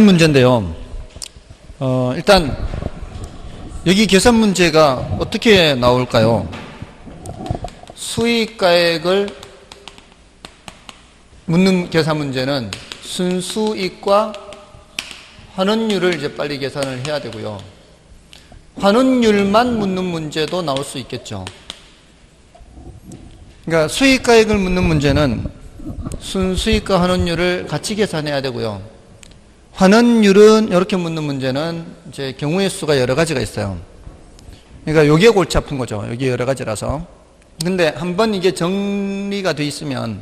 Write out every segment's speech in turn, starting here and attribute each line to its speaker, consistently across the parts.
Speaker 1: 문제인데요. 일단 여기 계산 문제가 어떻게 나올까요? 수익가액을 묻는 계산 문제는 순수익과 환원율을 이제 빨리 계산을 해야 되고요. 환원율만 묻는 문제도 나올 수 있겠죠. 그러니까 수익가액을 묻는 문제는 순수익과 환원율을 같이 계산해야 되고요. 환원율은 이렇게 묻는 문제는 이제 경우의 수가 여러 가지가 있어요. 그러니까 요게 골치 아픈 거죠. 여기 여러 가지라서. 근데 한번 이게 정리가 돼 있으면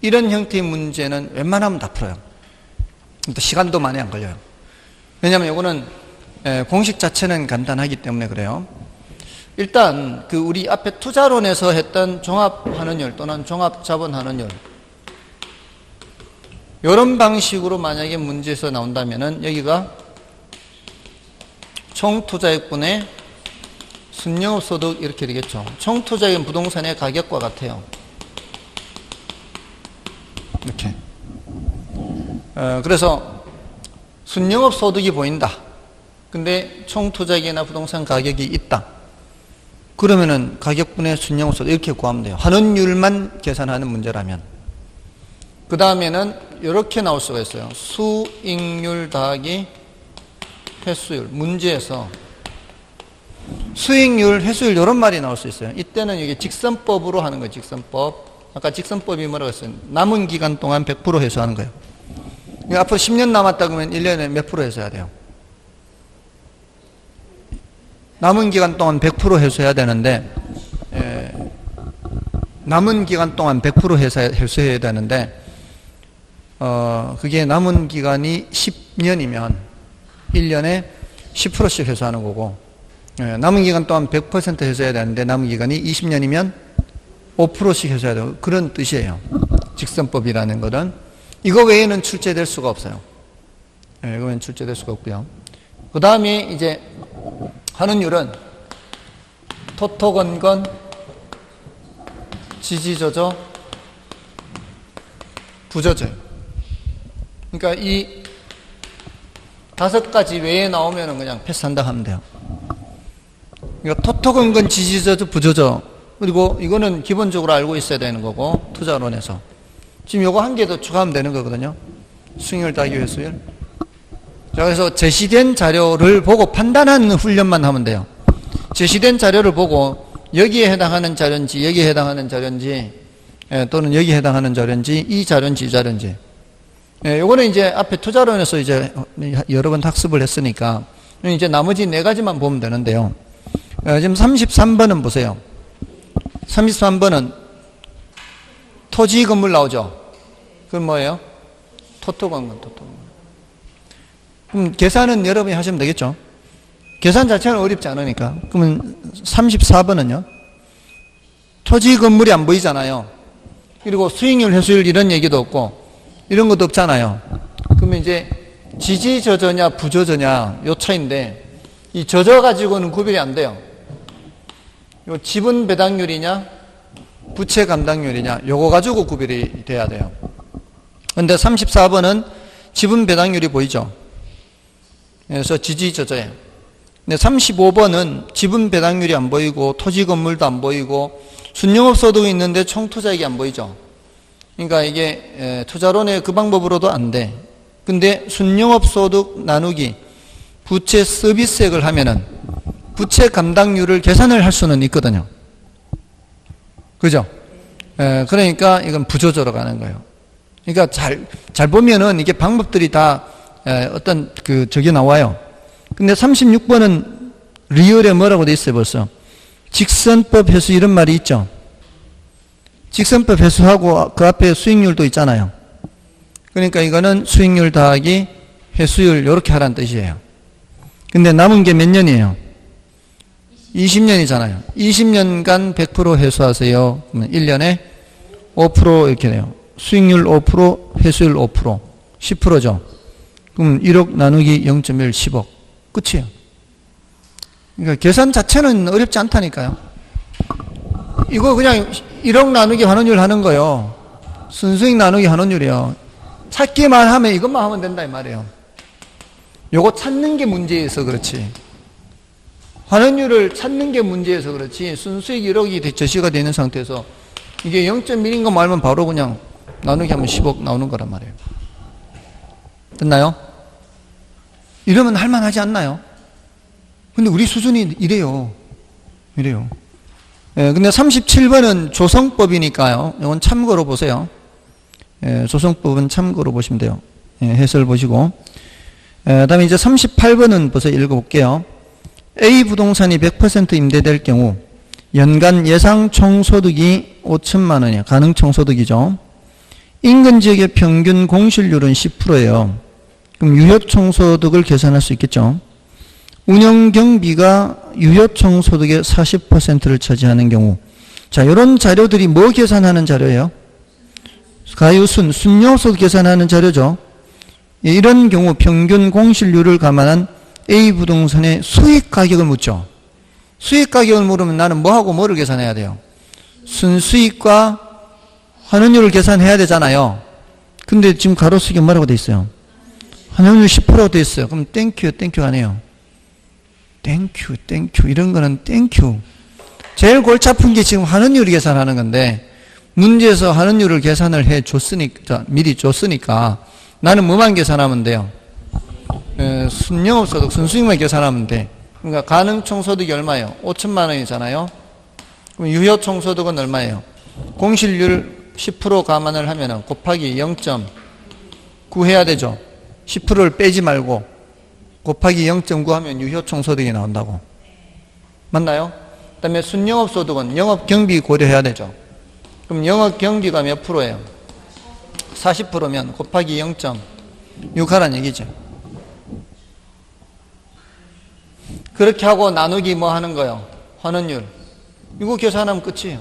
Speaker 1: 이런 형태의 문제는 웬만하면 다 풀어요. 또 시간도 많이 안 걸려요. 왜냐하면 요거는 공식 자체는 간단하기 때문에 그래요. 일단 그 우리 앞에 투자론에서 했던 종합환원율 또는 종합자본환원율 이런 방식으로 만약에 문제에서 나온다면은 여기가 총투자액분의 순영업소득 이렇게 되겠죠. 총투자액은 부동산의 가격과 같아요. 이렇게. 그래서 순영업소득이 보인다. 근데 총투자액이나 부동산 가격이 있다. 그러면은 가격분의 순영업소득 이렇게 구하면 돼요. 환원율만 계산하는 문제라면. 그 다음에는 이렇게 나올 수가 있어요. 수익률 더하기 회수율. 문제에서 수익률, 회수율 이런 말이 나올 수 있어요. 이때는 이게 직선법으로 하는 거예요. 직선법. 아까 직선법이 뭐라고 했어요? 남은 기간 동안 100% 회수하는 거예요. 앞으로 10년 남았다 그러면 1년에 몇 프로 회수해야 돼요? 남은 기간 동안 100% 회수해야 되는데 남은 기간 동안 100% 회수해야 되는데 그게 남은 기간이 10년이면 1년에 10%씩 회수하는 거고 남은 기간 동안 100% 회수해야 되는데 남은 기간이 20년이면 5%씩 회수해야 되고 그런 뜻이에요. 직선법이라는 것은 이거 외에는 출제될 수가 없어요. 이거 외에는 출제될 수가 없고요. 그 다음에 이제 환원율은 토토건건 지지저저 부저저요. 그러니까 이 5가지 외에 나오면은 그냥 패스한다 하면 돼요. 그러니까 토토건건 지지저저 부저저 그리고 이거는 기본적으로 알고 있어야 되는 거고 투자론에서 지금 요거 한 개 더 추가하면 되는 거거든요. 수익률 더하기 회수율. 자, 그래서 제시된 자료를 보고 판단하는 훈련만 하면 돼요. 제시된 자료를 보고 여기에 해당하는 자료인지 여기에 해당하는 자료인지 또는 여기에 해당하는 자료인지 이 자료인지 이 자료인지 요거는 이제 앞에 투자론에서 이제 여러 번 학습을 했으니까 이제 나머지 4가지만 보면 되는데요. 지금 33번은 보세요. 33번은 토지 건물 나오죠. 그건 뭐예요? 토토건건, 토토건건. 그럼 계산은 여러분이 하시면 되겠죠. 계산 자체는 어렵지 않으니까. 그러면 34번은요. 토지 건물이 안 보이잖아요. 그리고 수익률, 회수율 이런 얘기도 없고 이런 것도 없잖아요. 그러면 이제 지지저저냐 부저저냐 요 차이인데 이 저저 가지고는 구별이 안 돼요. 요 지분 배당률이냐 부채 감당률이냐 요거 가지고 구별이 돼야 돼요. 근데 34번은 지분 배당률이 보이죠. 그래서 지지저저예요. 근데 35번은 지분 배당률이 안 보이고 토지 건물도 안 보이고 순영업소득이 있는데 총투자액이 안 보이죠. 그러니까 이게 투자론의 그 방법으로도 안 돼. 근데 순영업소득 나누기 부채 서비스액을 하면은 부채 감당률을 계산을 할 수는 있거든요. 그죠? 그러니까 이건 부조저로 가는 거예요. 그러니까 잘 보면은 이게 방법들이 다 어떤 저게 나와요. 근데 36번은 리얼에 뭐라고 돼 있어요 벌써? 직선법 회수 이런 말이 있죠. 직선법 회수하고 그 앞에 수익률도 있잖아요. 그러니까 이거는 수익률 더하기 회수율 이렇게 하라는 뜻이에요. 근데 남은 게 몇 년이에요? 20년이잖아요. 20년간 100% 회수하세요. 그러면 1년에 5% 이렇게 돼요. 수익률 5%, 회수율 5%, 10%죠. 그럼 1억 나누기 0.1, 10억. 끝이에요. 그러니까 계산 자체는 어렵지 않다니까요. 이거 그냥 1억 나누기 환원율 하는 거요. 순수익 나누기 환원율이요. 찾기만 하면 이것만 하면 된다 이 말이에요. 요거 찾는 게 문제여서 그렇지. 환원율을 찾는 게 문제여서 그렇지. 순수익 1억이 제시가 되는 상태에서 이게 0.1인 거 말면 바로 그냥 나누기 하면 10억 나오는 거란 말이에요. 됐나요? 이러면 할만하지 않나요? 근데 우리 수준이 이래요. 이래요. 예, 근데 37번은 조성법이니까요. 이건 참고로 보세요. 예, 조성법은 참고로 보시면 돼요. 예, 해설 보시고. 다음에 이제 38번은 보세요. 읽어볼게요. A 부동산이 100% 임대될 경우 연간 예상 총소득이 5천만 원이에요. 가능 총소득이죠. 인근 지역의 평균 공실률은 10%예요. 그럼 유효 총소득을 계산할 수 있겠죠. 운영 경비가 유효 총소득의 40%를 차지하는 경우. 자, 이런 자료들이 뭐 계산하는 자료예요? 가유순, 순요소득 계산하는 자료죠. 이런 경우 평균 공실률을 감안한 A 부동산의 수익 가격을 묻죠. 수익 가격을 물으면 나는 뭐하고 뭐를 계산해야 돼요? 순수익과 환원율을 계산해야 되잖아요. 근데 지금 가로수익이 뭐라고 돼 있어요? 환원율 10%로 돼 있어요. 그럼 땡큐 안 해요. 땡큐 이런 거는 땡큐. 제일 골치 아픈 게 지금 환원율을 계산하는 건데 문제에서 환원율을 계산을 해 줬으니까, 미리 줬으니까 나는 뭐만 계산하면 돼요? 순영업소득, 순수익만 계산하면 돼. 그러니까 가능 총소득이 얼마예요? 5천만 원이잖아요. 그럼 유효 총소득은 얼마예요? 공실률 10% 감안을 하면 곱하기 0.9 해야 되죠. 10%를 빼지 말고 곱하기 0.9 하면 유효 총소득이 나온다고. 맞나요? 그 다음에 순영업소득은 영업경비 고려해야 되죠. 그럼 영업경비가 몇 프로예요? 40%면 곱하기 0.6 하라는 얘기죠. 그렇게 하고 나누기 뭐 하는 거예요? 환원율. 이거 계산하면 끝이에요.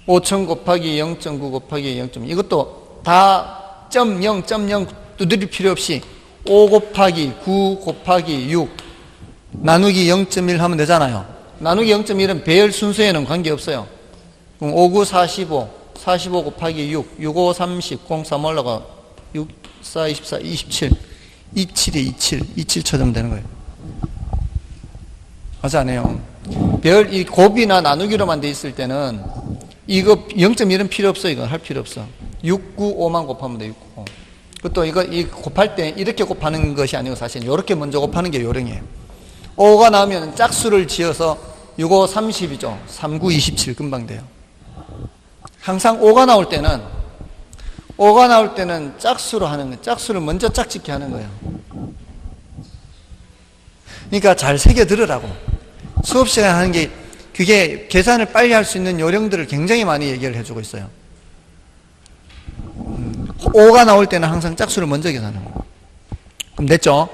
Speaker 1: 5천 곱하기 0.9 곱하기 0.2. 이것도 다 0.0 두드릴 필요 없이 5 곱하기 9 곱하기 6 나누기 0.1 하면 되잖아요. 나누기 0.1은 배열 순서에는 관계없어요. 그럼 5, 9, 45 45 곱하기 6 6, 5, 30 0, 3 올라가 6, 4, 24, 27 27에 27 찾으면 되는 거예요. 맞지 않아요? 이 곱이나 나누기로만 돼 있을 때는 이거 0.1은 필요 없어. 이거 할 필요 없어. 6, 9, 5만 곱하면 돼. 6, 9, 5. 그것도 이 곱할 때 이렇게 곱하는 것이 아니고 사실 이렇게 먼저 곱하는 게 요령이에요. 5가 나오면 짝수를 지어서 6, 5, 30이죠. 3, 9, 27 금방 돼요. 항상 5가 나올 때는 짝수로 하는 거예요. 짝수를 먼저 짝짓게 하는 거예요. 그러니까 잘 새겨 들으라고. 수업 시간에 하는 게 그게 계산을 빨리 할 수 있는 요령들을 굉장히 많이 얘기를 해주고 있어요. 5가 나올 때는 항상 짝수를 먼저 계산하는 거예요. 그럼 됐죠?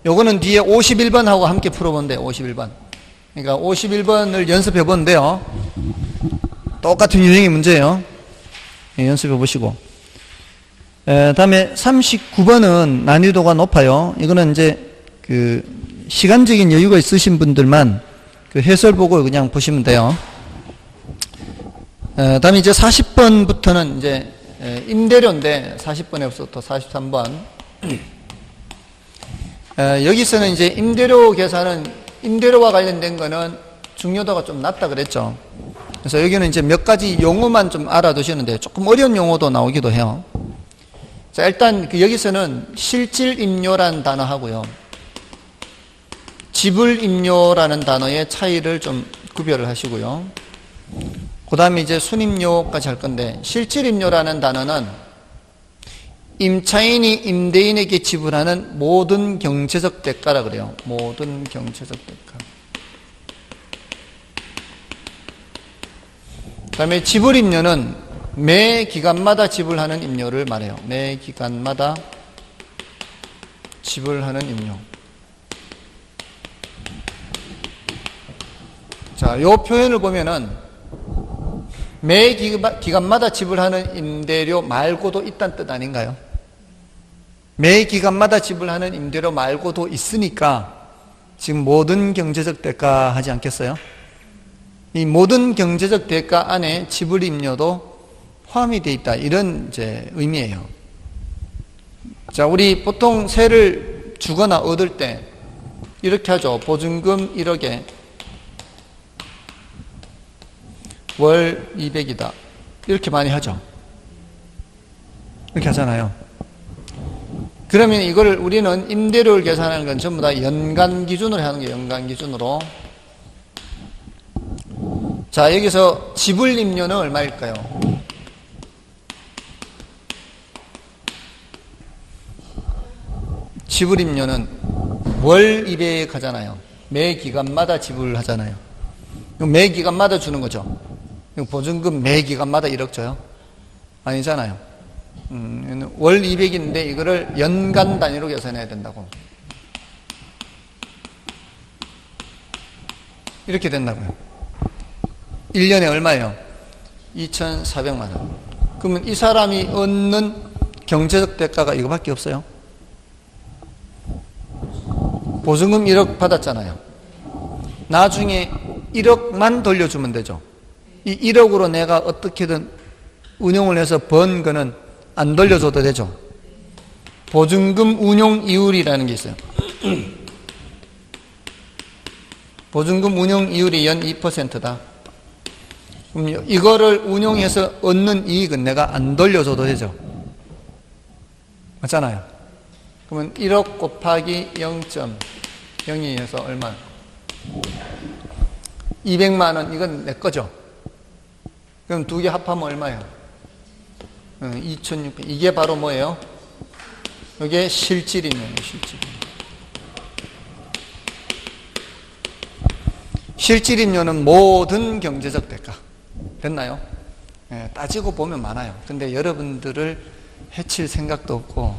Speaker 1: 요거는 뒤에 51번하고 함께 풀어본대요. 51번. 그러니까 51번을 연습해 본대요. 똑같은 유형의 문제예요. 예, 연습해 보시고. 다음에 39번은 난이도가 높아요. 이거는 이제 시간적인 여유가 있으신 분들만 해설 보고 그냥 보시면 돼요. 다음에 이제 40번부터는 이제 임대료인데 40번에서부터 43번. 여기서는 이제 임대료 계산은 임대료와 관련된 거는 중요도가 좀 낮다 그랬죠. 그래서 여기는 이제 몇 가지 용어만 좀 알아두시는데 조금 어려운 용어도 나오기도 해요. 자, 일단 여기서는 실질임료라는 단어 하고요. 지불임료라는 단어의 차이를 좀 구별을 하시고요. 그 다음에 이제 순임료까지 할 건데, 실질임료라는 단어는 임차인이 임대인에게 지불하는 모든 경제적 대가라 그래요. 모든 경제적 대가. 그 다음에 지불임료는 매 기간마다 지불하는 임료를 말해요. 매 기간마다 지불하는 임료. 자, 요 표현을 보면은 매 기간마다 지불하는 임대료 말고도 있다는 뜻 아닌가요? 매 기간마다 지불하는 임대료 말고도 있으니까 지금 모든 경제적 대가 하지 않겠어요? 이 모든 경제적 대가 안에 지불임료도 포함이 되어 있다. 이런 이제 의미예요. 자, 우리 보통 세를 주거나 얻을 때 이렇게 하죠. 보증금 1억에 월 200이다. 이렇게 많이 하죠. 이렇게 하잖아요. 그러면 이거를 우리는 임대료를 계산하는 건 전부 다 연간 기준으로 하는 거예요. 연간 기준으로. 자, 여기서 지불임료는 얼마일까요? 지불임료는 월 200 하잖아요. 매 기간마다 지불하잖아요. 매 기간마다 주는 거죠. 보증금 매 기간마다 1억 줘요? 아니잖아요. 월 200인데 이거를 연간 단위로 계산해야 된다고. 이렇게 된다고요. 1년에 얼마예요? 2,400만 원. 그러면 이 사람이 얻는 경제적 대가가 이거밖에 없어요. 보증금 1억 받았잖아요. 나중에 1억만 돌려주면 되죠. 이 1억으로 내가 어떻게든 운용을 해서 번 거는 안 돌려줘도 되죠. 보증금 운용 이율이라는 게 있어요. 보증금 운용 이율이 연 2%다. 그럼 이거를 운용해서 얻는 이익은 내가 안 돌려줘도 되죠. 맞잖아요. 그러면 1억 곱하기 0.02에서 얼마? 200만 원, 이건 내 거죠. 그럼 두 개 합하면 얼마예요? 2,600. 이게 바로 뭐예요? 이게 실질임료예요, 실질. 실질임료는 모든 경제적 대가. 됐나요? 따지고 보면 많아요. 근데 여러분들을 해칠 생각도 없고,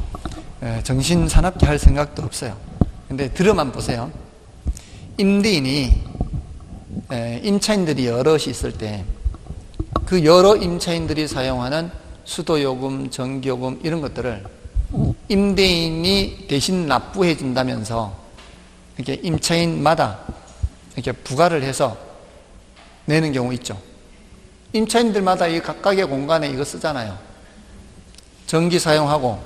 Speaker 1: 정신 사납게 할 생각도 없어요. 근데 들어만 보세요. 임대인이, 임차인들이 여럿이 있을 때, 그 여러 임차인들이 사용하는 수도요금, 전기요금 이런 것들을 임대인이 대신 납부해 준다면서 이렇게 임차인마다 이렇게 부과를 해서 내는 경우 있죠. 임차인들마다 이 각각의 공간에 이거 쓰잖아요. 전기 사용하고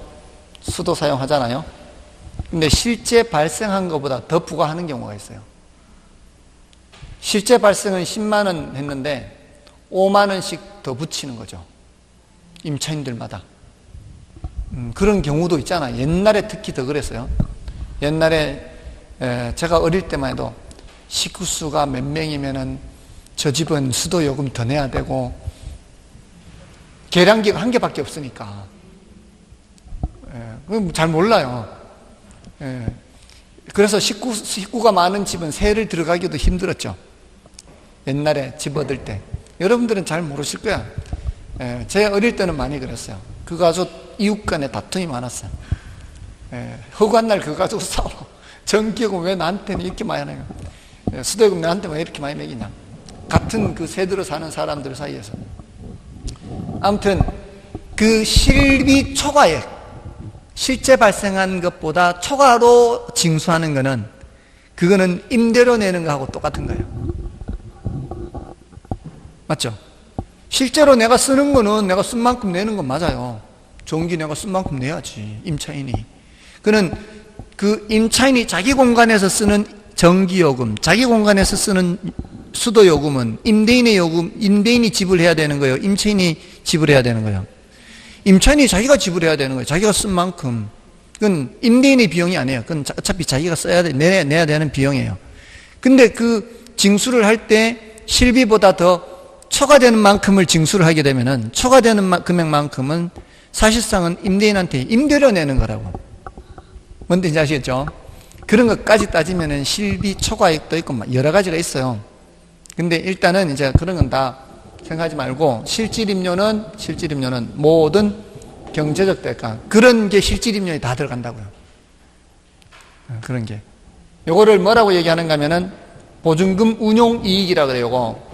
Speaker 1: 수도 사용하잖아요. 근데 실제 발생한 것보다 더 부과하는 경우가 있어요. 실제 발생은 10만 원 했는데 5만 원씩 더 붙이는 거죠. 임차인들마다. 그런 경우도 있잖아요. 옛날에 특히 더 그랬어요. 옛날에 제가 어릴 때만 해도 식구 수가 몇 명이면은 저 집은 수도요금 더 내야 되고 계량기가 한 개밖에 없으니까 잘 몰라요. 그래서 식구가 많은 집은 세를 들어가기도 힘들었죠. 옛날에 집 얻을 때. 여러분들은 잘 모르실 거야. 제 어릴 때는 많이 그랬어요. 그거 가지고 이웃 간에 다툼이 많았어요. 허구한 날 그거 가지고 싸워. 전기요금 왜 나한테는 이렇게 많이 하나요? 수도요금 나한테 왜 이렇게 많이 매기냐? 같은 그 세대로 사는 사람들 사이에서. 아무튼 그 실비 초과액, 실제 발생한 것보다 초과로 징수하는 거는 그거는 임대료 내는 거하고 똑같은 거예요. 맞죠? 실제로 내가 쓰는 거는 내가 쓴 만큼 내는 건 맞아요. 전기 내가 쓴 만큼 내야지, 임차인이. 그는 그 임차인이 자기 공간에서 쓰는 전기요금, 자기 공간에서 쓰는 수도요금은 임대인의 요금, 임대인이 지불해야 되는 거예요. 임차인이 지불해야 되는 거예요. 임차인이 자기가 지불해야 되는 거예요. 자기가 쓴 만큼. 그건 임대인의 비용이 아니에요. 그건 어차피 자기가 써야 돼, 내야 되는 비용이에요. 근데 그 징수를 할 때 실비보다 더 초과되는 만큼을 징수를 하게 되면은 초과되는 금액만큼은 사실상은 임대인한테 임대료 내는 거라고. 뭔지 아시겠죠? 그런 것까지 따지면은 실비 초과액도 있고 여러 가지가 있어요. 근데 일단은 이제 그런 건 다 생각하지 말고 실질임료는 모든 경제적 대가, 그런 게 실질임료에 다 들어간다고요. 그런 게. 요거를 뭐라고 얘기하는가 하면은 보증금 운용이익이라고 그래요. 요거.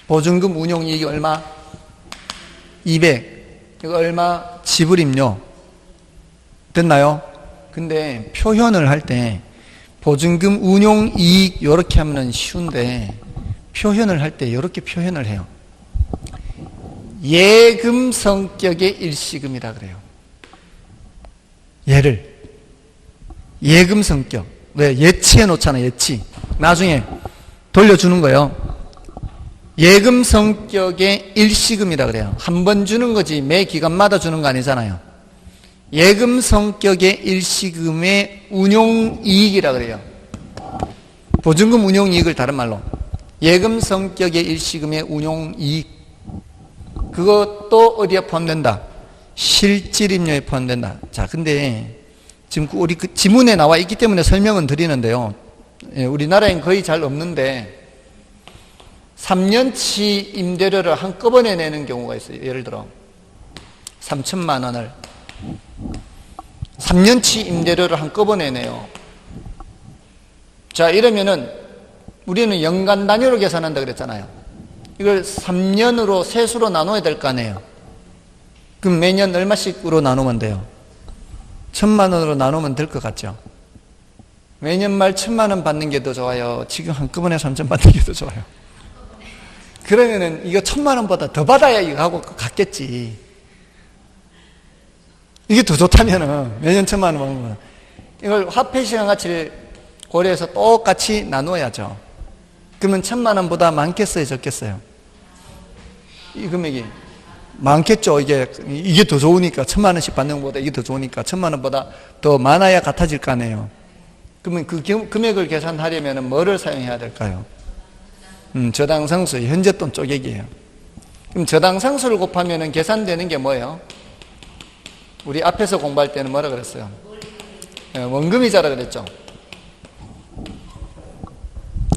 Speaker 1: 보증금 운용이익이 얼마? 200. 이거 얼마? 지불임료. 됐나요? 근데 표현을 할 때 보증금 운용이익 이렇게 하면 쉬운데 표현을 할 때 이렇게 표현을 해요. 예금 성격의 일시금이라 그래요. 얘를 예금 성격. 왜? 예치해 놓잖아, 예치. 나중에 돌려주는 거예요. 예금 성격의 일시금이라 그래요. 한 번 주는 거지 매 기간마다 주는 거 아니잖아요. 예금 성격의 일시금의 운용이익이라 그래요. 보증금 운용이익을 다른 말로 예금 성격의 일시금의 운용이익, 그것도 어디에 포함된다? 실질임료에 포함된다. 자, 근데 지금 우리 그 지문에 나와 있기 때문에 설명은 드리는데요. 우리나라엔 거의 잘 없는데 3년치 임대료를 한꺼번에 내는 경우가 있어요. 예를 들어 3천만 원을 3년치 임대료를 한꺼번에 내요. 자, 이러면은 우리는 연간 단위로 계산한다 그랬잖아요. 이걸 3년으로 세수로 나눠야 될 거 아니에요. 그럼 매년 얼마씩으로 나누면 돼요? 1,000만 원으로 나누면 될 것 같죠? 매년 말 1,000만 원 받는 게 더 좋아요? 지금 한꺼번에 3천 받는 게 더 좋아요? 그러면은 이거 1,000만 원보다 더 받아야 이거 하고 갔겠지. 이게 더 좋다면은 매년 1,000만 원 받는 이걸 화폐 시장 가치를 고려해서 똑같이 나눠야죠. 그러면 1,000만 원보다 많겠어요, 적겠어요? 이 금액이 많겠죠. 이게 더 좋으니까 1,000만 원씩 받는 것보다 이게 더 좋으니까 1,000만 원보다 더 많아야 같아질 거 아니에요. 그러면 그 금액을 계산하려면 뭐를 사용해야 될까요? 저당상수, 현재 돈 쪼개기예요. 그럼 저당상수를 곱하면 계산되는 게 뭐예요? 우리 앞에서 공부할 때는 뭐라 그랬어요? 원금이자라 그랬죠.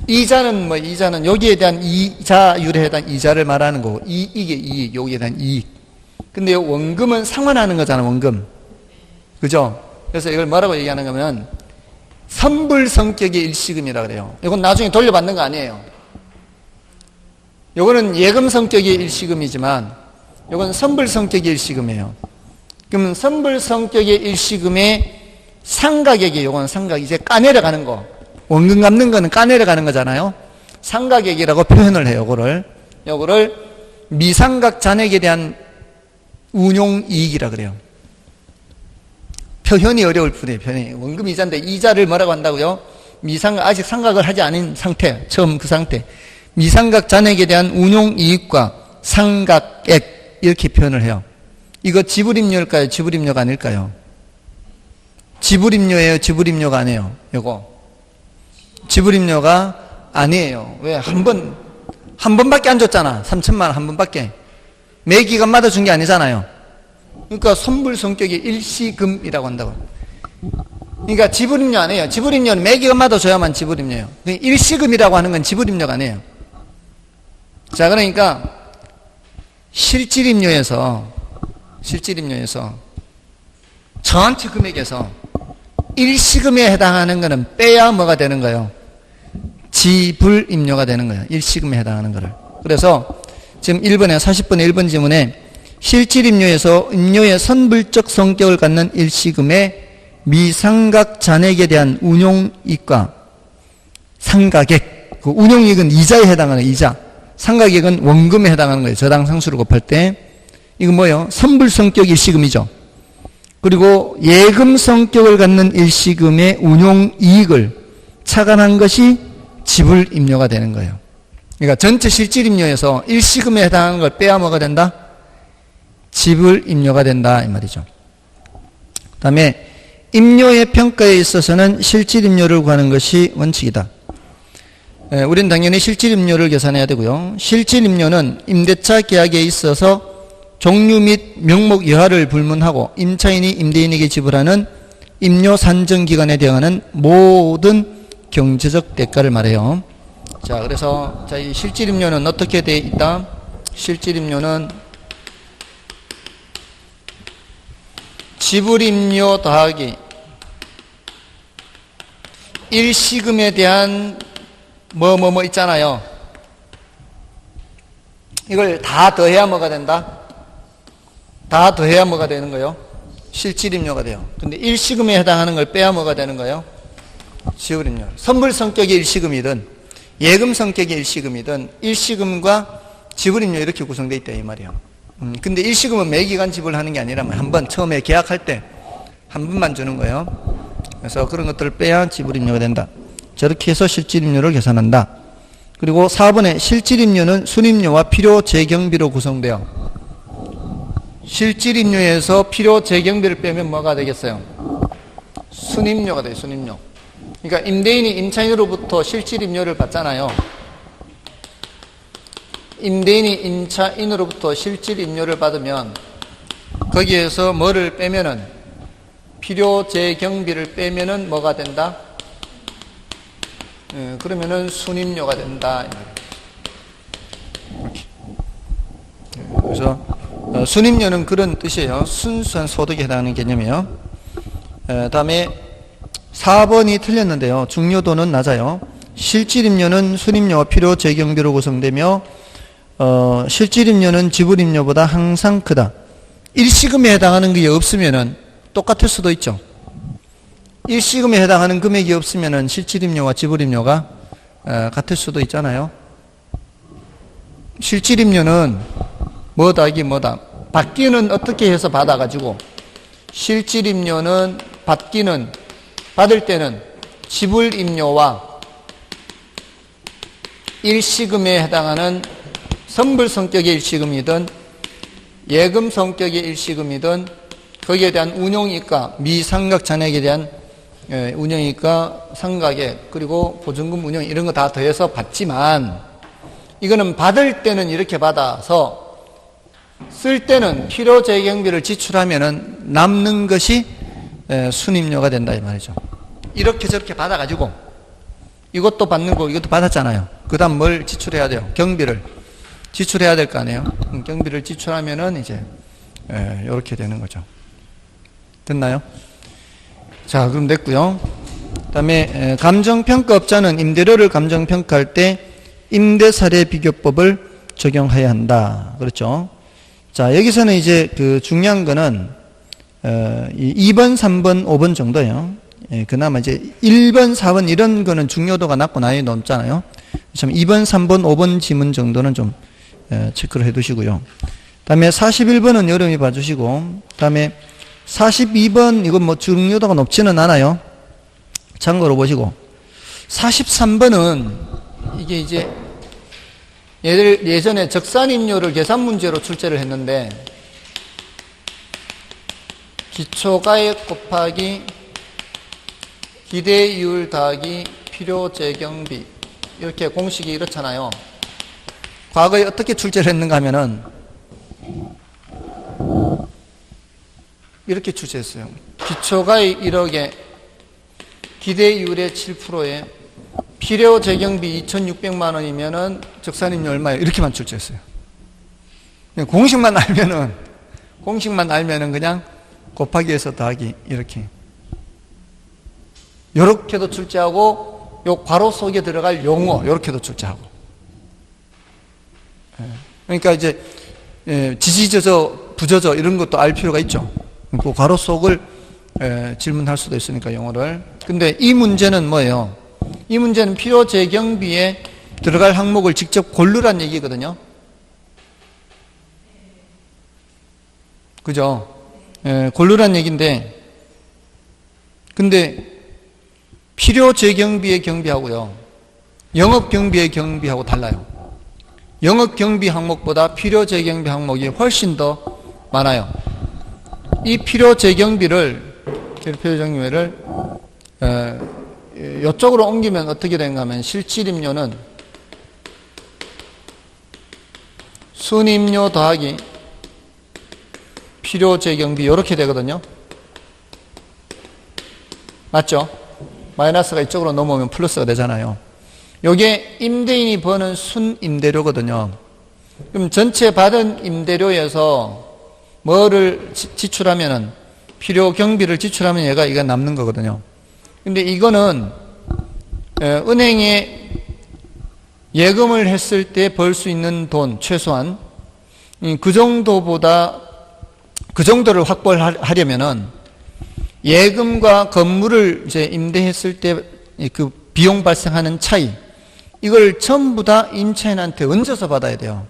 Speaker 1: 이자는 이자는 여기에 대한 이자율에 해당 이자를 말하는 거고, 이게 이익, 여기에 대한 이익. 근데 원금은 상환하는 거잖아, 원금. 그죠? 그래서 이걸 뭐라고 얘기하는 거면 선불 성격의 일시금이라 그래요. 이건 나중에 돌려받는 거 아니에요. 이거는 예금 성격의 일시금이지만 이건 선불 성격의 일시금이에요. 그러면 선불 성격의 일시금의 상가액이, 요건 상가액, 이제 까내려가는 거. 원금 갚는 거는 까내려가는 거잖아요. 상가액이라고 표현을 해요, 요거를 미상각 잔액에 대한 운용이익이라 그래요. 표현이 어려울 뿐이에요, 표현이. 원금 이자인데 이자를 뭐라고 한다고요? 아직 상각을 하지 않은 상태, 처음 그 상태. 미상각 잔액에 대한 운용이익과 상각액, 이렇게 표현을 해요. 이거 지불임료일까요? 지불임료가 아닐까요? 지불임료예요? 지불임료가 아니에요? 요거 지불임료가 아니에요. 왜? 한 번밖에 안 줬잖아. 3천만 원 한 번밖에. 매 기간마다 준 게 아니잖아요. 그러니까 선불 성격의 일시금이라고 한다고. 그러니까 지불임료 아니에요. 지불임료는 매 기간마다 줘야만 지불임료예요. 일시금이라고 하는 건 지불임료가 아니에요. 자, 그러니까 실질임료에서 전체 금액에서 일시금에 해당하는 거는 빼야 뭐가 되는 거예요? 지불임료가 되는 거예요. 일시금에 해당하는 거를. 그래서 지금 1번에 40번의 1번 지문에 실질임료에서 임료의 선불적 성격을 갖는 일시금의 미상각 잔액에 대한 운용이익과 상각액, 그 운용이익은 이자에 해당하는 이자, 상각액은 원금에 해당하는 거예요. 저당상수를 곱할 때. 이건 뭐예요? 선불 성격 일시금이죠. 그리고 예금 성격을 갖는 일시금의 운용이익을 차감한 것이 지불임료가 되는 거예요. 그러니까 전체 실질임료에서 일시금에 해당하는 걸 빼야 뭐가 된다? 지불임료가 된다, 이 말이죠. 그 다음에 임료의 평가에 있어서는 실질임료를 구하는 것이 원칙이다. 우리는 당연히 실질임료를 계산해야 되고요. 실질임료는 임대차 계약에 있어서 종류 및 명목 여하를 불문하고 임차인이 임대인에게 지불하는 임료 산정 기간에 대응하는 모든 경제적 대가를 말해요. 자, 그래서 이 실질임료는 어떻게 되어 있다? 실질임료는 지불임료 더하기 일시금에 대한 뭐 있잖아요. 이걸 다 더해야 뭐가 된다? 다 더해야 뭐가 되는 거예요? 실질임료가 돼요. 근데 일시금에 해당하는 걸 빼야 뭐가 되는 거예요? 지불임료. 선불 성격의 일시금이든 예금 성격의 일시금이든 일시금과 지불임료 이렇게 구성되어 있다, 이 말이에요. 근데 일시금은 매기간 지불하는 게 아니라 한 번 처음에 계약할 때 한 번만 주는 거예요. 그래서 그런 것들을 빼야 지불임료가 된다. 저렇게 해서 실질임료를 계산한다. 그리고 4번에 실질임료는 순임료와 필요 재경비로 구성돼요. 실질임료에서 필요 재경비를 빼면 뭐가 되겠어요? 순임료가 돼요. 순임료. 그러니까 임대인이 임차인으로부터 실질임료를 받잖아요. 임대인이 임차인으로부터 실질임료를 받으면 거기에서 뭐를 빼면은 필요 재경비를 빼면은 뭐가 된다? 그러면은 순임료가 된다. 이렇게. 그래서 순임료는 그런 뜻이에요. 순수한 소득에 해당하는 개념이에요. 다음에 4번이 틀렸는데요. 중요도는 낮아요. 실질임료는 순임료와 필요 재경비로 구성되며 실질임료는 지불임료보다 항상 크다. 일시금에 해당하는 게 없으면은 똑같을 수도 있죠. 일시금에 해당하는 금액이 없으면은 실질임료와 지불임료가 같을 수도 있잖아요. 실질임료는 뭐다 이게 뭐다. 받기는 어떻게 해서 받아가지고 실질임료는 받을 때는 지불임료와 일시금에 해당하는 선불 성격의 일시금이든 예금 성격의 일시금이든 거기에 대한 운용이익과 미상각 잔액에 대한 운용이익과 상각액 그리고 보증금 운용 이런 거 다 더해서 받지만 이거는 받을 때는 이렇게 받아서 쓸 때는 필요 재경비를 지출하면은 남는 것이 순임료가 된다 이 말이죠. 이렇게 저렇게 받아가지고 이것도 받는 거 이것도 받았잖아요. 그 다음 뭘 지출해야 돼요? 경비를 지출해야 될 거 아니에요. 경비를 지출하면은 이제 이렇게 되는 거죠. 됐나요? 자, 그럼 됐고요. 그 다음에 감정평가업자는 임대료를 감정평가할 때 임대사례비교법을 적용해야 한다. 그렇죠? 자, 여기서는 이제 그 중요한 거는 2번, 3번, 5번 정도예요. 그나마 이제 1번, 4번 이런 거는 중요도가 낮고 난이도 높잖아요. 참 2번, 3번, 5번 지문 정도는 좀 체크를 해 두시고요. 다음에 41번은 여러분이 봐주시고, 다음에 42번, 이건 뭐 중요도가 높지는 않아요. 참고로 보시고. 43번은 이게 이제 예전에 적산임료를 계산 문제로 출제를 했는데, 기초가액 곱하기 기대이율 더하기 필요재경비. 이렇게 공식이 이렇잖아요. 과거에 어떻게 출제를 했는가 하면은, 이렇게 출제했어요. 기초가액 1억에 기대이율의 7%에 필요재경비 2,600만 원이면은 적산임료 얼마예요? 이렇게만 출제했어요. 공식만 알면은 그냥 곱하기해서 더하기 이렇게. 요렇게도 출제하고 요 괄호 속에 들어갈 용어 요렇게도 출제하고. 그러니까 이제 지지저저 부저저 이런 것도 알 필요가 있죠. 그 괄호 속을 질문할 수도 있으니까 용어를. 근데 이 문제는 뭐예요? 이 문제는 필요재경비에 들어갈 항목을 직접 고르란 얘기거든요. 그죠? 고르란 얘기인데, 근데 필요재경비의 경비하고요, 영업경비의 경비하고 달라요. 영업경비 항목보다 필요재경비 항목이 훨씬 더 많아요. 이 필요재경비를 이쪽으로 옮기면 어떻게 되는가 하면 실질임료는 순임료 더하기 필요재경비 이렇게 되거든요. 맞죠? 마이너스가 이쪽으로 넘어오면 플러스가 되잖아요. 이게 임대인이 버는 순임대료거든요. 그럼 전체 받은 임대료에서 뭐를 지출하면은 필요 경비를 지출하면 이가 남는 거거든요. 근데 이거는 은행에 예금을 했을 때 벌 수 있는 돈 최소한 그 정도보다 그 정도를 확보를 하려면은 예금과 건물을 이제 임대했을 때 그 비용 발생하는 차이 이걸 전부 다 임차인한테 얹어서 받아야 돼요.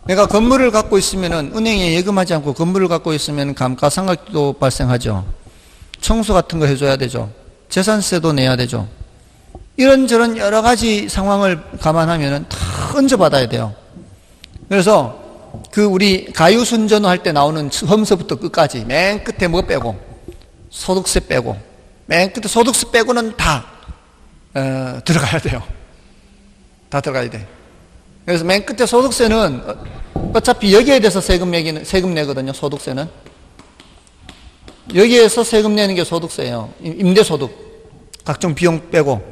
Speaker 1: 내가 건물을 갖고 있으면은 은행에 예금하지 않고 건물을 갖고 있으면 감가상각도 발생하죠. 청소 같은 거 해줘야 되죠. 재산세도 내야 되죠. 이런저런 여러 가지 상황을 감안하면은 다 얹어받아야 돼요. 그래서 그 우리 가유순전호 할 때 나오는 처음서부터 끝까지 맨 끝에 뭐 빼고 소득세 빼고 맨 끝에 소득세 빼고는 다 들어가야 돼요. 다 들어가야 돼. 그래서 맨 끝에 소득세는 어차피 여기에 대해서 세금 내거든요. 소득세는 여기에서 세금 내는 게 소득세예요. 임대소득 각종 비용 빼고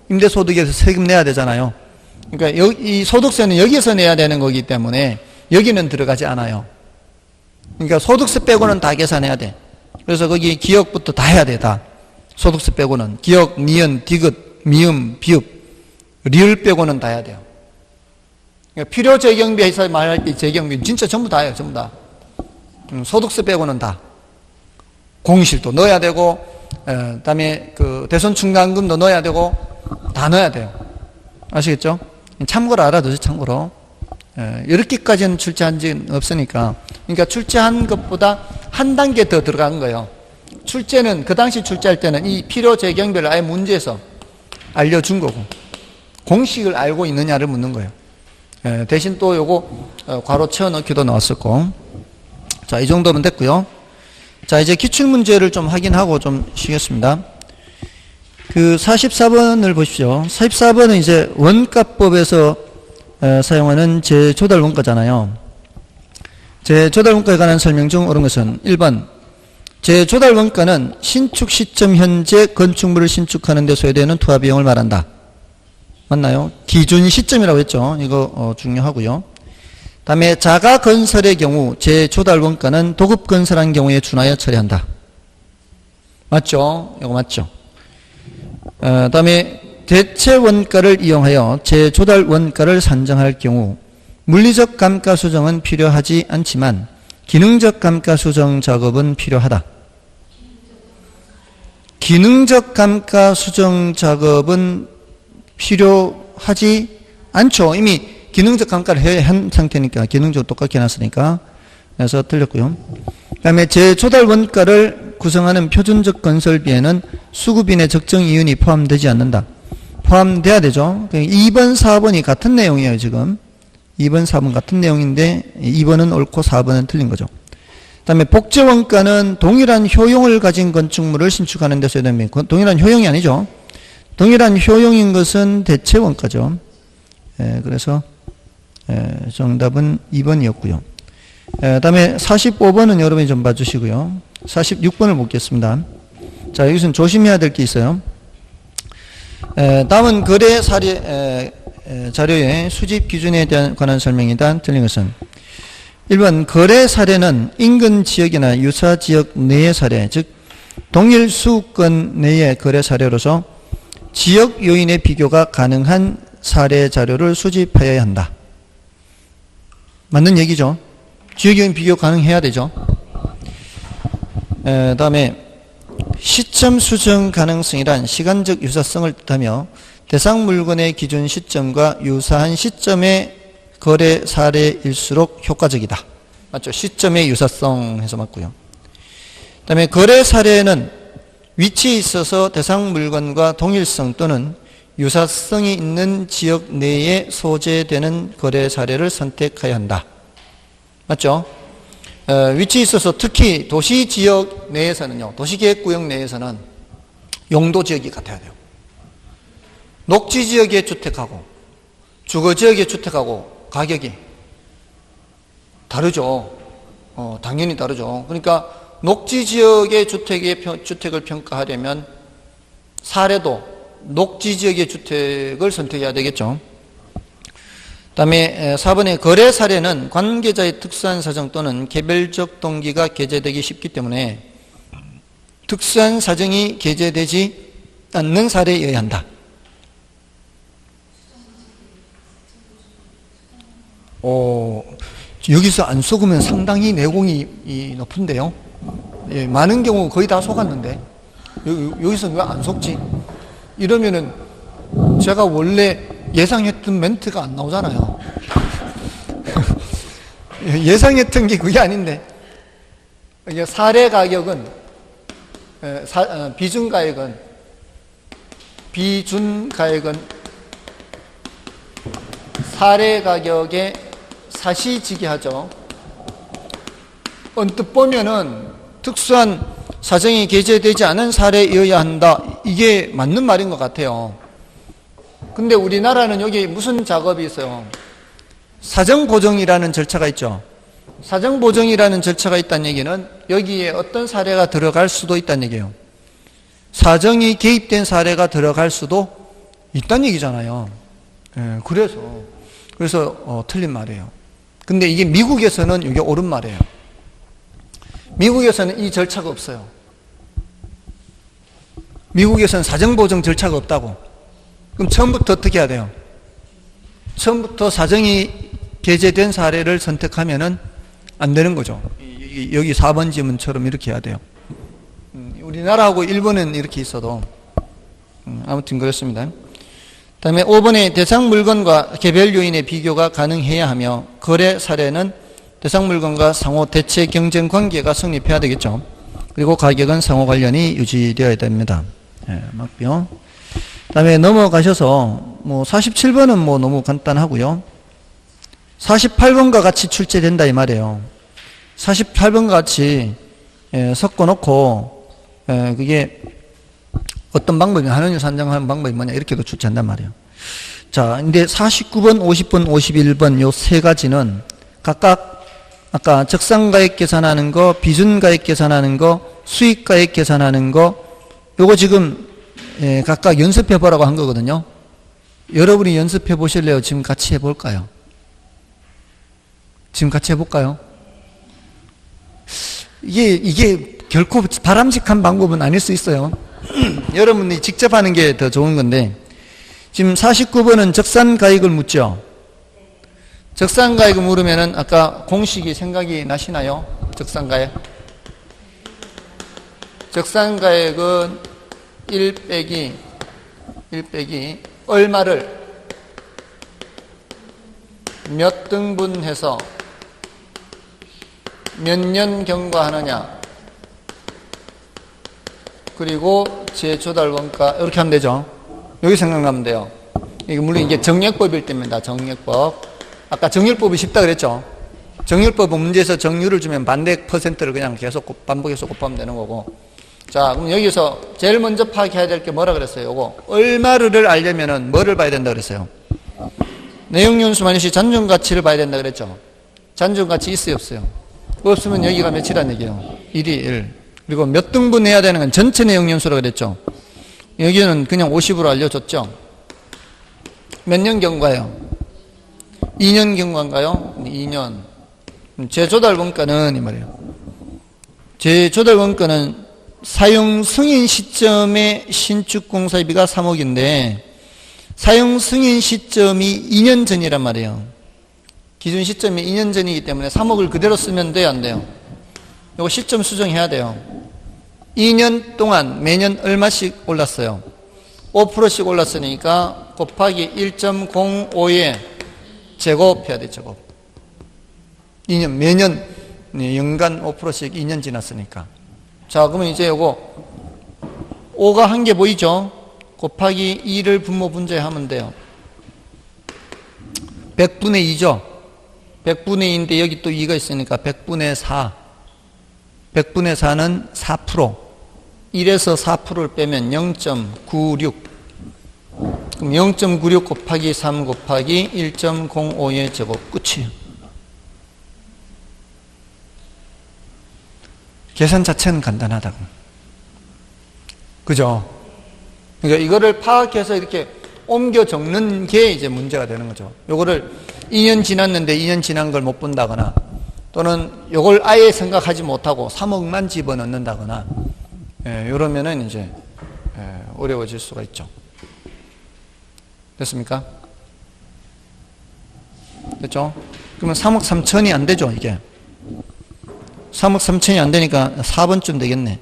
Speaker 1: 임대소득에서 세금 내야 되잖아요. 그러니까 이 소득세는 여기에서 내야 되는 거기 때문에 여기는 들어가지 않아요. 그러니까 소득세 빼고는 다 계산해야 돼. 그래서 거기 기역부터 다 해야 돼. 다 소득세 빼고는 기역, 니은, 디귿, 미음, 비읍, 리을 빼고는 다 해야 돼요. 그러니까 필요 재경비에서 말할 때 재경비 진짜 전부 다 해요. 전부 다. 소득세 빼고는 다. 공실도 넣어야 되고, 그다음에 그 대손 충당금도 넣어야 되고 다 넣어야 돼요. 아시겠죠? 참고로 알아두세요. 참고로. 이렇게까지는 출제한 적은 없으니까. 그러니까 출제한 것보다 한 단계 더 들어간 거예요. 출제는 그 당시 출제할 때는 이 필요 재경비를 아예 문제에서 알려준 거고 공식을 알고 있느냐를 묻는 거예요. 대신 또 요거 괄호 채워넣기도 나왔었고. 자, 이 정도면 됐고요. 자, 이제 기출문제를 좀 확인하고 좀 쉬겠습니다. 그 44번을 보십시오. 44번은 이제 원가법에서 사용하는 재조달 원가잖아요. 재조달 원가에 관한 설명 중 옳은 것은 1번 재조달 원가는 신축 시점 현재 건축물을 신축하는 데 소요되는 투하 비용을 말한다. 맞나요? 기준 시점이라고 했죠. 이거 중요하고요. 다음에 자가 건설의 경우 재조달 원가는 도급 건설한 경우에 준하여 처리한다. 맞죠? 이거 맞죠? 다음에 대체 원가를 이용하여 재조달 원가를 산정할 경우 물리적 감가 수정은 필요하지 않지만 기능적 감가 수정 작업은 필요하다. 기능적 감가 수정 작업은 필요하지 않죠. 이미 기능적 감가를 한 상태니까 기능적으로 똑같게 해놨으니까. 그래서 틀렸고요. 그 다음에 재조달 원가를 구성하는 표준적 건설비에는 수급인의 적정 이윤이 포함되지 않는다. 포함돼야 되죠. 2번, 4번이 같은 내용이에요. 지금 2번, 4번 같은 내용인데 2번은 옳고 4번은 틀린 거죠. 그 다음에 복제원가는 동일한 효용을 가진 건축물을 신축하는 데 소요되는 비용. 동일한 효용이 아니죠. 동일한 효용인 것은 대체원가죠. 그래서 정답은 2번이었고요. 그 다음에 45번은 여러분이 좀 봐주시고요. 46번을 보겠습니다. 자, 여기서는 조심해야 될 게 있어요. 다음은 거래 사례 자료의 수집 기준에 관한 설명이다. 틀린 것은 1번 거래 사례는 인근 지역이나 유사 지역 내의 사례, 즉 동일 수권 내의 거래 사례로서 지역 요인의 비교가 가능한 사례 자료를 수집하여야 한다. 맞는 얘기죠. 지역 요인 비교 가능해야 되죠. 다음에 시점 수정 가능성이란 시간적 유사성을 뜻하며 대상 물건의 기준 시점과 유사한 시점의 거래 사례일수록 효과적이다. 맞죠? 시점의 유사성 해서 맞고요. 그 다음에 거래 사례는 위치에 있어서 대상 물건과 동일성 또는 유사성이 있는 지역 내에 소재되는 거래 사례를 선택해야 한다. 맞죠? 위치에 있어서 특히 도시 지역 내에서는요, 도시계획구역 내에서는 용도 지역이 같아야 돼요. 녹지 지역의 주택하고 주거 지역의 주택하고 가격이 다르죠. 당연히 다르죠. 그러니까 녹지 지역의 주택을 평가하려면 사례도 녹지 지역의 주택을 선택해야 되겠죠. 그 다음에 4번의 거래 사례는 관계자의 특수한 사정 또는 개별적 동기가 게재되기 쉽기 때문에 특수한 사정이 게재되지 않는 사례에 의한다. 여기서 안 속으면 상당히 내공이 높은데요. 예, 많은 경우 거의 다 속았는데 여기서 왜 안 속지? 이러면은 제가 원래 예상했던 멘트가 안 나오잖아요. 예상했던 게 그게 아닌데, 사례 가격은 비준가액은 사례 가격에 사시지기하죠. 언뜻 보면은 특수한 사정이 게재되지 않은 사례이어야 한다. 이게 맞는 말인 것 같아요. 근데 우리나라는 여기 무슨 작업이 있어요? 사정보정이라는 절차가 있죠. 사정보정이라는 절차가 있다는 얘기는 여기에 어떤 사례가 들어갈 수도 있다는 얘기예요. 사정이 개입된 사례가 들어갈 수도 있다는 얘기잖아요. 그래서 틀린 말이에요. 근데 이게 미국에서는 이게 옳은 말이에요. 미국에서는 이 절차가 없어요. 미국에서는 사정보정 절차가 없다고. 그럼 처음부터 어떻게 해야 돼요? 처음부터 사정이 게재된 사례를 선택하면은 안 되는 거죠. 여기 4번 지문처럼 이렇게 해야 돼요. 우리나라하고 일본은 이렇게 있어도 아무튼 그렇습니다. 다음에 5번에 대상 물건과 개별 요인의 비교가 가능해야 하며 거래 사례는 대상 물건과 상호 대체 경쟁 관계가 성립해야 되겠죠. 그리고 가격은 상호 관련이 유지되어야 됩니다. 맞고요. 다음에 넘어가셔서 47번은 너무 간단하고요. 48번과 같이 출제된다 이 말이에요. 48번과 같이 섞어놓고 그게 어떤 방법이 한원유 산정하는 방법이 뭐냐 이렇게도 출제한단 말이에요. 자, 근데 49번, 50번, 51번 요 세 가지는 각각 아까 적산가액 계산하는 거, 비준가액 계산하는 거, 수익가액 계산하는 거 요거 지금 각각 연습해 보라고 한 거거든요. 여러분이 연습해 보실래요? 지금 같이 해볼까요? 지금 같이 해볼까요? 이게 결코 바람직한 방법은 아닐 수 있어요. 여러분이 직접 하는 게 더 좋은 건데, 지금 49번은 적산가액을 묻죠. 적산가액을 물으면은 아까 공식이 생각이 나시나요? 적산가액은 1 빼기 얼마를 몇 등분해서 몇 년 경과하느냐, 그리고 재조달 원가 이렇게 하면 되죠. 여기 생각나면 돼요. 이게 물론 이게 정액법일 때입니다. 정액법. 아까 정률법이 쉽다 그랬죠. 정률법은 문제에서 정률을 주면 반대 퍼센트를 그냥 계속 반복해서 곱하면 되는 거고. 자, 그럼 여기서 제일 먼저 파악해야 될 게 뭐라 그랬어요? 요거 얼마를 알려면은 뭐를 봐야 된다 그랬어요? 내용연수 마이너스 잔존가치를 봐야 된다 그랬죠. 잔존가치 있어요, 없어요? 없으면 여기가 몇이란 얘기예요? 1이 1. 그리고 몇 등분 해야 되는 건 전체 내용연수라고 그랬죠. 여기는 그냥 50으로 알려줬죠. 몇 년 경과예요? 2년 경과인가요? 2년. 재조달 원가는 이 말이에요. 재조달 원가는 사용 승인 시점의 신축 공사비가 3억인데 사용 승인 시점이 2년 전이란 말이에요. 기준 시점이 2년 전이기 때문에 3억을 그대로 쓰면 돼요, 안 돼요? 이거 시점 수정해야 돼요. 2년 동안 매년 얼마씩 올랐어요? 5%씩 올랐으니까 곱하기 1.05에 제곱해야 돼, 제곱. 2년, 매년, 연간 5%씩 2년 지났으니까. 자, 그러면 이제 요거 5가 한 개 보이죠? 곱하기 2를 분모 분자하면 돼요. 100분의 2죠? 100분의 2인데 여기 또 2가 있으니까 100분의 4. 100분의 4는 4%. 1에서 4%를 빼면 0.96. 그럼 0.96 곱하기 3 곱하기 1.05의 제곱 끝이에요. 계산 자체는 간단하다고. 그죠? 그러니까 이거를 파악해서 이렇게 옮겨 적는 게 이제 문제가 되는 거죠. 요거를 2년 지났는데 2년 지난 걸 못 본다거나 또는 요걸 아예 생각하지 못하고 3억만 집어넣는다거나 이러면은 이제 어려워질 수가 있죠. 됐습니까? 됐죠? 그러면 3억 3천이 안 되죠, 이게. 3억 3천이 안 되니까 4번쯤 되겠네.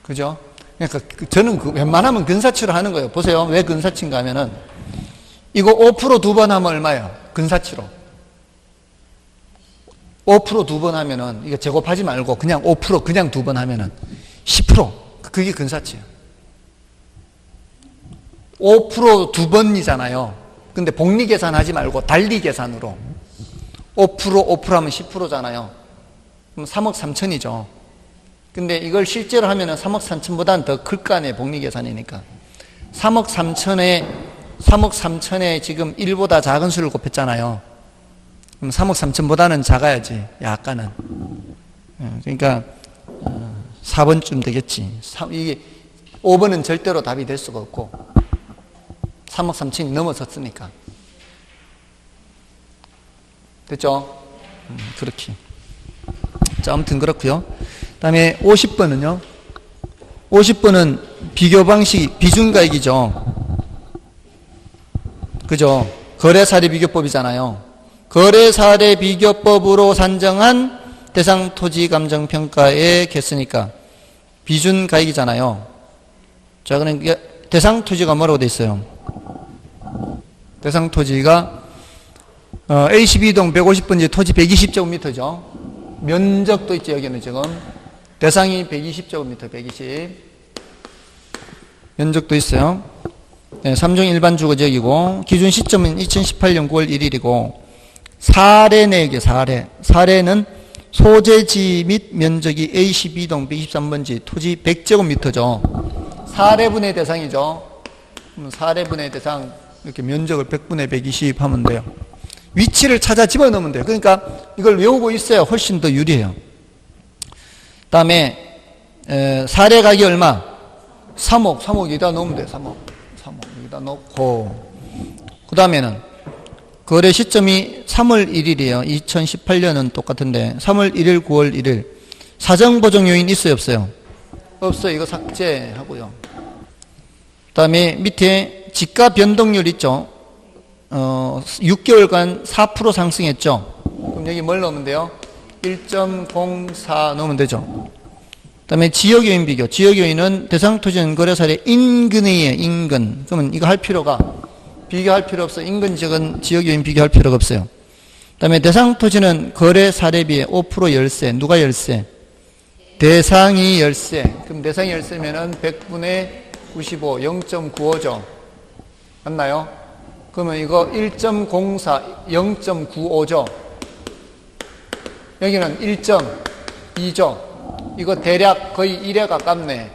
Speaker 1: 그죠? 그러니까 저는 웬만하면 근사치로 하는 거예요. 보세요. 왜 근사치인가 하면은 이거 5% 두 번 하면 얼마예요? 근사치로. 5% 두 번 하면은, 이거 제곱하지 말고 그냥 5% 그냥 두 번 하면은 10%. 그게 근사치예요. 5% 두 번이잖아요. 근데 복리 계산하지 말고 달리 계산으로 5% 하면 10%잖아요. 그럼 3억 3천이죠. 근데 이걸 실제로 하면은 3억 3천보다는 더 클 거 아니에요. 복리 계산이니까. 3억 3천에 지금 1보다 작은 수를 곱했잖아요. 그럼 3억 3천보다는 작아야지. 약간은. 그러니까 4번쯤 되겠지. 이게 5번은 절대로 답이 될 수가 없고 3억 3천이 넘어섰으니까. 됐죠? 그렇게. 자, 아무튼 그렇고요. 그다음에 50번은요. 50번은 비교 방식 비중가액이죠. 그죠? 거래사례 비교법이잖아요. 거래사례 비교법으로 산정한 대상 토지 감정 평가에 겠으니까 비준가액이잖아요. 자, 그러니까 대상 토지가 뭐라고 돼 있어요? 대상 토지가 A12동 150번지 토지 120제곱미터죠. 면적도 있죠. 여기는 지금 대상이 120제곱미터 120 면적도 있어요. 네, 3종 일반 주거지역이고 기준 시점은 2018년 9월 1일이고 사례 내역이에요. 사례는 소재지 및 면적이 A12동 123번지 토지 100제곱미터죠. 사례분의 대상이죠. 사례분의 대상 이렇게 면적을 100분의 120 하면 돼요. 위치를 찾아 집어넣으면 돼요. 그러니까 이걸 외우고 있어야 훨씬 더 유리해요. 그 다음에 사례 가격이 얼마? 3억 여기다 넣으면 돼요. 3억 여기다 넣고 그 다음에는 거래 시점이 3월 1일이에요. 2018년은 똑같은데 3월 1일 9월 1일 사정보정 요인 있어요 없어요? 없어요. 이거 삭제하고요. 그 다음에 밑에 지가 변동률 있죠. 6개월간 4% 상승했죠. 그럼 여기 뭘 넣으면 돼요? 1.04 넣으면 되죠. 그 다음에 지역요인 비교. 지역요인은 대상토지는 거래사례 인근이에요. 인근. 그러면 이거 할 필요가 비교할 필요 없어. 인근 지역은 지역요인 비교할 필요가 없어요. 그 다음에 대상토지는 거래사례비의 5% 열세. 누가 열세? 대상이 열세. 그럼 대상이 열세면은 100분의 95, 0.95죠. 맞나요? 그러면 이거 1.04, 0.95죠. 여기는 1.2죠. 이거 대략 거의 1에 가깝네.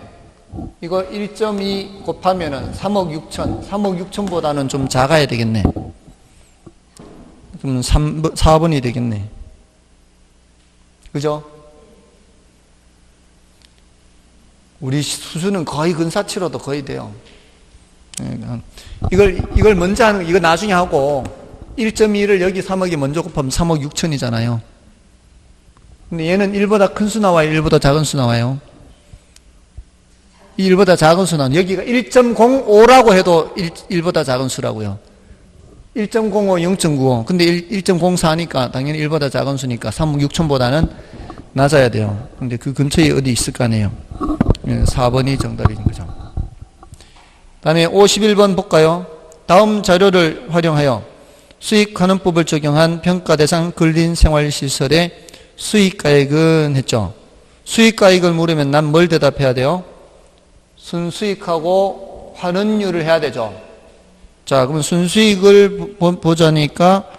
Speaker 1: 이거 1.2 곱하면은 3억 6천보다는 좀 작아야 되겠네. 그럼 4번이 되겠네. 그죠? 우리 수준은 거의 근사치로도 거의 돼요. 이걸 먼저 하는 거, 이거 나중에 하고 1.2를 여기 3억이 먼저 곱하면 3억 6천이잖아요. 근데 얘는 1보다 큰 수 나와요? 1보다 작은 수 나와요? 1보다 작은 수 나와요. 여기가 1.05라고 해도 1보다 작은 수라고요. 1.05, 0.95. 근데 1.04니까 당연히 1보다 작은 수니까 3억 6천보다는 낮아야 돼요. 근데 그 근처에 어디 있을 거 아니에요. 4번이 정답인 거죠. 다음에 51번 볼까요? 다음 자료를 활용하여 수익환원법을 적용한 평가 대상 근린생활시설의 수익가액은 했죠. 수익가액을 물으면 난 뭘 대답해야 돼요? 순수익하고 환원율을 해야 되죠. 자, 그러면 순수익을 보자니까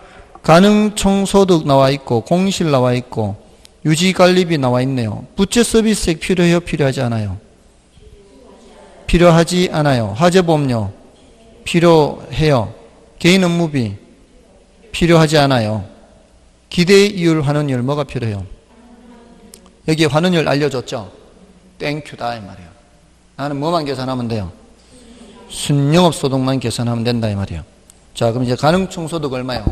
Speaker 1: 가능총소득 나와 있고 공실 나와 있고 유지관리비 나와 있네요. 부채 서비스액 필요해요? 필요하지 않아요? 필요하지 않아요. 화재보험료 필요해요. 개인 업무비 필요하지 않아요. 기대이율 환원율 뭐가 필요해요? 여기에 환원율 알려줬죠? 땡큐다 이 말이에요. 나는 뭐만 계산하면 돼요? 순영업소득만 계산하면 된다 이 말이에요. 자, 그럼 이제 가능총소득 얼마요?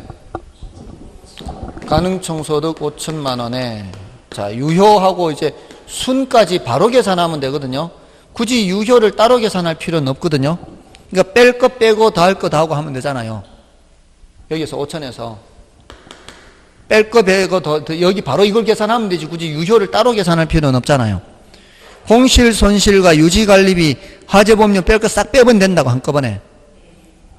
Speaker 1: 가능총소득 5천만 원에 자 유효하고 이제 순까지 바로 계산하면 되거든요. 굳이 유효를 따로 계산할 필요는 없거든요. 그러니까 뺄 거 빼고 다 할 거 다 하고 하면 되잖아요. 여기서 5천에서 뺄 거 빼고 더 여기 바로 이걸 계산하면 되지 굳이 유효를 따로 계산할 필요는 없잖아요. 공실 손실과 유지관리비 화재보험료 뺄 거 싹 빼면 된다고 한꺼번에.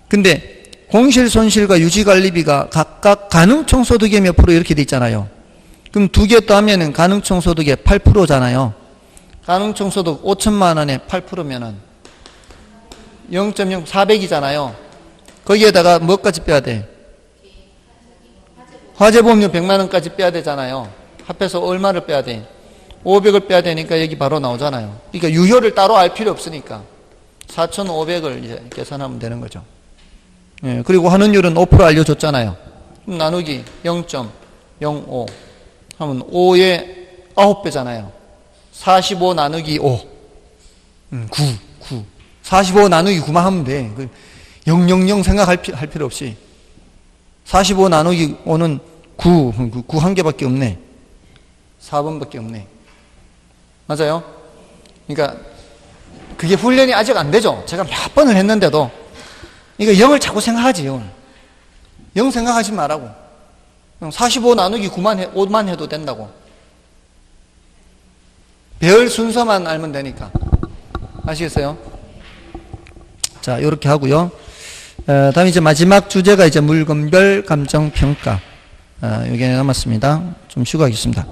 Speaker 1: 근데 공실 손실과 유지관리비가 각각 가능총소득의 몇 프로 이렇게 돼 있잖아요. 그럼 두 개 더하면은 가능총 소득의 8%잖아요. 가능총 소득 5천만 원에 8%면은 0.0 400이잖아요. 거기에다가 뭐까지 빼야 돼? 화재보험료 100만 원까지 빼야 되잖아요. 합해서 얼마를 빼야 돼? 500을 빼야 되니까 여기 바로 나오잖아요. 그러니까 유효를 따로 알 필요 없으니까 4,500을 이제 계산하면 되는 거죠. 예, 그리고 환원율은 5% 알려줬잖아요. 그럼 나누기 0.05 하면 5의 9배잖아요. 45 나누기 5. 9. 45 나누기 9만 하면 돼. 000 생각할 필요 없이. 45 나누기 5는 9 한 개밖에 없네. 4번밖에 없네. 맞아요? 그러니까 그게 훈련이 아직 안 되죠. 제가 몇 번을 했는데도 이거 0을 자꾸 생각하지. 0 생각하지 말라고. 45 나누기 5만 해도 된다고. 배열 순서만 알면 되니까. 아시겠어요? 자, 요렇게 하고요. 다음 이제 마지막 주제가 이제 물건별 감정평가. 요게 남았습니다. 좀 쉬고 가겠습니다.